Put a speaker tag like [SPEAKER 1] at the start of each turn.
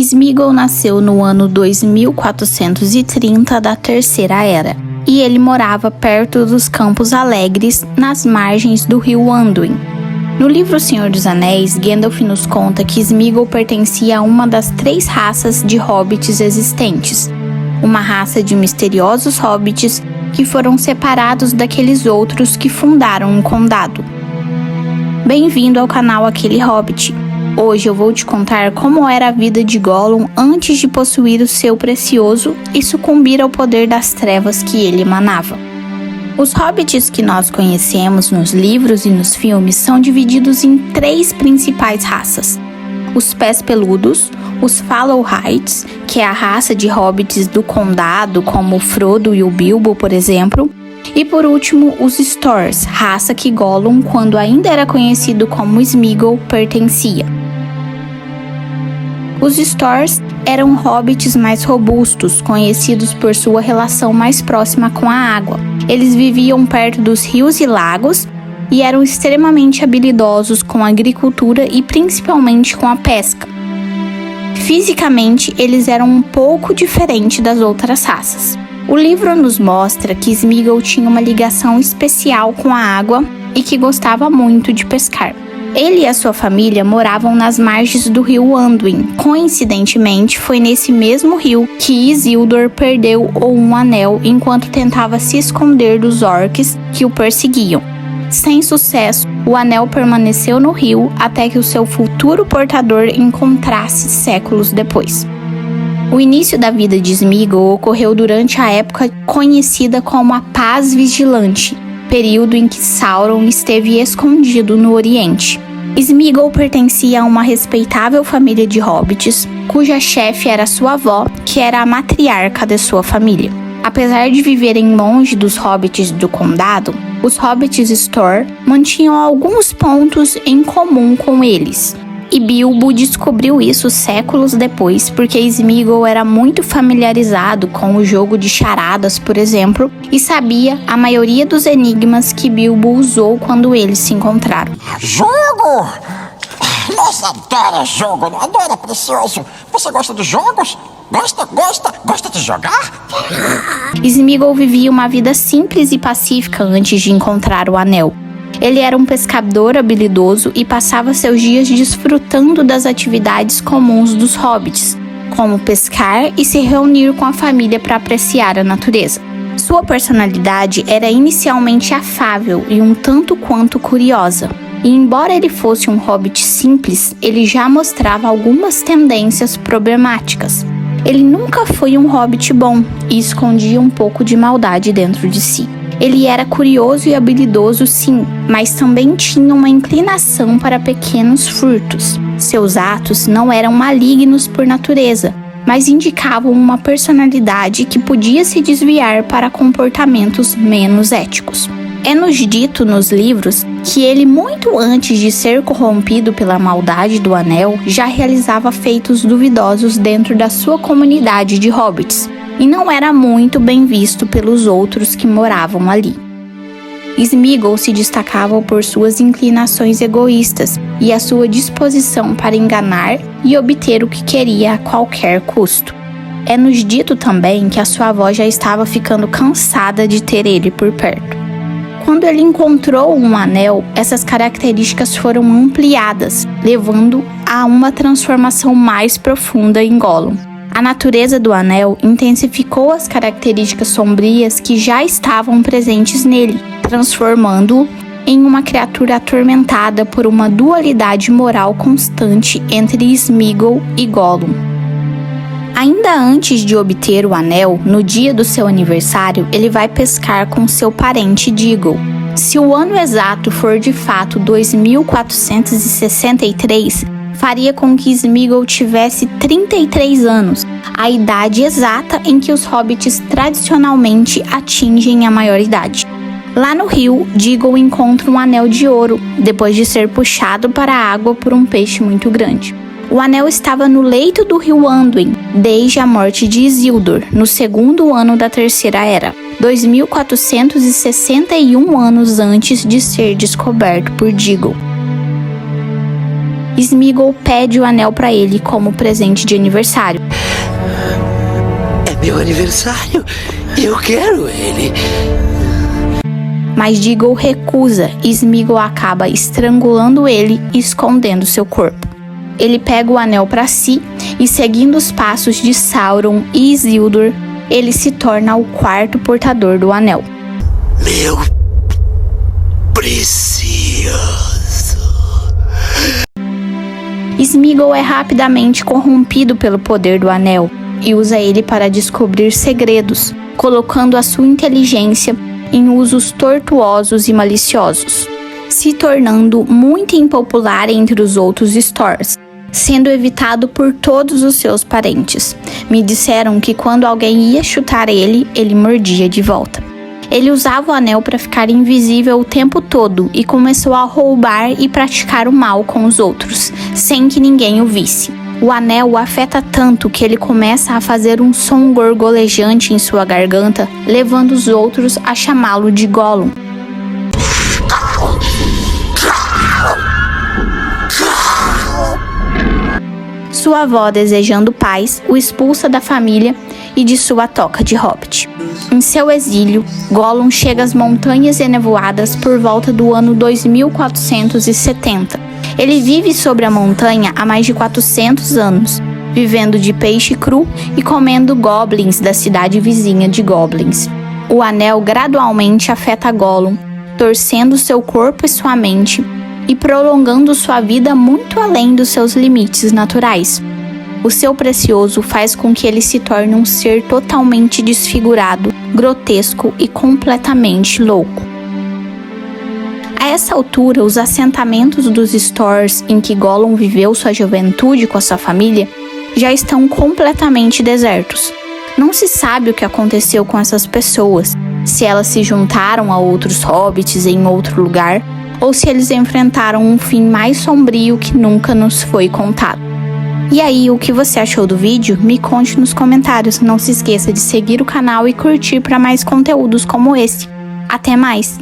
[SPEAKER 1] Sméagol nasceu no ano 2430 da Terceira Era, e ele morava perto dos Campos Alegres, nas margens do rio Anduin. No livro O Senhor dos Anéis, Gandalf nos conta que Sméagol pertencia a uma das 3 raças de hobbits existentes, uma raça de misteriosos hobbits que foram separados daqueles outros que fundaram um condado. Bem-vindo ao canal Aquele Hobbit. Hoje eu vou te contar como era a vida de Gollum antes de possuir o seu precioso e sucumbir ao poder das trevas que ele emanava. Os hobbits que nós conhecemos nos livros e nos filmes são divididos em 3 principais raças. Os Pés Peludos, os Fallowhides, que é a raça de hobbits do condado, como o Frodo e o Bilbo, por exemplo, e por último, os Stors, raça que Gollum, quando ainda era conhecido como Sméagol, pertencia. Os Stors eram hobbits mais robustos, conhecidos por sua relação mais próxima com a água. Eles viviam perto dos rios e lagos e eram extremamente habilidosos com a agricultura e principalmente com a pesca. Fisicamente, eles eram um pouco diferentes das outras raças. O livro nos mostra que Sméagol tinha uma ligação especial com a água e que gostava muito de pescar. Ele e a sua família moravam nas margens do rio Anduin. Coincidentemente, foi nesse mesmo rio que Isildur perdeu um anel enquanto tentava se esconder dos orcs que o perseguiam. Sem sucesso, o anel permaneceu no rio até que o seu futuro portador encontrasse séculos depois. O início da vida de Sméagol ocorreu durante a época conhecida como a Paz Vigilante, período em que Sauron esteve escondido no Oriente. Sméagol pertencia a uma respeitável família de hobbits, cuja chefe era sua avó, que era a matriarca de sua família. Apesar de viverem longe dos hobbits do condado, os hobbits Stor mantinham alguns pontos em comum com eles. E Bilbo descobriu isso séculos depois, porque Sméagol era muito familiarizado com o jogo de charadas, por exemplo, e sabia a maioria dos enigmas que Bilbo usou quando eles se encontraram.
[SPEAKER 2] Jogo! Nossa, adora jogo, adora, precioso. Você gosta de jogos? Gosta de jogar?
[SPEAKER 1] Sméagol vivia uma vida simples e pacífica antes de encontrar o anel. Ele era um pescador habilidoso e passava seus dias desfrutando das atividades comuns dos hobbits, como pescar e se reunir com a família para apreciar a natureza. Sua personalidade era inicialmente afável e um tanto quanto curiosa, e embora ele fosse um hobbit simples, ele já mostrava algumas tendências problemáticas. Ele nunca foi um hobbit bom e escondia um pouco de maldade dentro de si. Ele era curioso e habilidoso, sim, mas também tinha uma inclinação para pequenos furtos. Seus atos não eram malignos por natureza, mas indicavam uma personalidade que podia se desviar para comportamentos menos éticos. É-nos dito nos livros que ele, muito antes de ser corrompido pela maldade do Anel, já realizava feitos duvidosos dentro da sua comunidade de hobbits, e não era muito bem visto pelos outros que moravam ali. Sméagol se destacava por suas inclinações egoístas e a sua disposição para enganar e obter o que queria a qualquer custo. É-nos dito também que a sua avó já estava ficando cansada de ter ele por perto. Quando ele encontrou um anel, essas características foram ampliadas, levando a uma transformação mais profunda em Gollum. A natureza do anel intensificou as características sombrias que já estavam presentes nele, transformando-o em uma criatura atormentada por uma dualidade moral constante entre Sméagol e Gollum. Ainda antes de obter o anel, no dia do seu aniversário, ele vai pescar com seu parente Déagol. Se o ano exato for de fato 2463, faria com que Sméagol tivesse 33 anos, a idade exata em que os hobbits tradicionalmente atingem a maioridade. Lá no rio, Déagol encontra um anel de ouro, depois de ser puxado para a água por um peixe muito grande. O anel estava no leito do rio Anduin, desde a morte de Isildur, no 2º ano da Terceira Era, 2461 anos antes de ser descoberto por Déagol. Sméagol pede o anel para ele como presente de aniversário.
[SPEAKER 3] É meu aniversário, eu quero ele.
[SPEAKER 1] Mas Déagol recusa e Sméagol acaba estrangulando ele e escondendo seu corpo. Ele pega o anel para si e, seguindo os passos de Sauron e Isildur, ele se torna o quarto portador do anel.
[SPEAKER 3] Meu precioso.
[SPEAKER 1] Sméagol é rapidamente corrompido pelo poder do anel e usa ele para descobrir segredos, colocando a sua inteligência em usos tortuosos e maliciosos, se tornando muito impopular entre os outros Stores, sendo evitado por todos os seus parentes. Me disseram que quando alguém ia chutar ele, ele mordia de volta. Ele usava o anel para ficar invisível o tempo todo e começou a roubar e praticar o mal com os outros, sem que ninguém o visse. O anel o afeta tanto que ele começa a fazer um som gorgolejante em sua garganta, levando os outros a chamá-lo de Gollum. Sua avó, desejando paz, o expulsa da família e de sua toca de hobbit. Em seu exílio, Gollum chega às Montanhas Enevoadas por volta do ano 2470. Ele vive sobre a montanha há mais de 400 anos, vivendo de peixe cru e comendo goblins da cidade vizinha de Goblins. O anel gradualmente afeta Gollum, torcendo seu corpo e sua mente e prolongando sua vida muito além dos seus limites naturais. O seu precioso faz com que ele se torne um ser totalmente desfigurado, grotesco e completamente louco. A essa altura, os assentamentos dos Stores em que Gollum viveu sua juventude com a sua família já estão completamente desertos. Não se sabe o que aconteceu com essas pessoas, se elas se juntaram a outros hobbits em outro lugar, ou se eles enfrentaram um fim mais sombrio que nunca nos foi contado. E aí, o que você achou do vídeo? Me conte nos comentários. Não se esqueça de seguir o canal e curtir para mais conteúdos como esse. Até mais!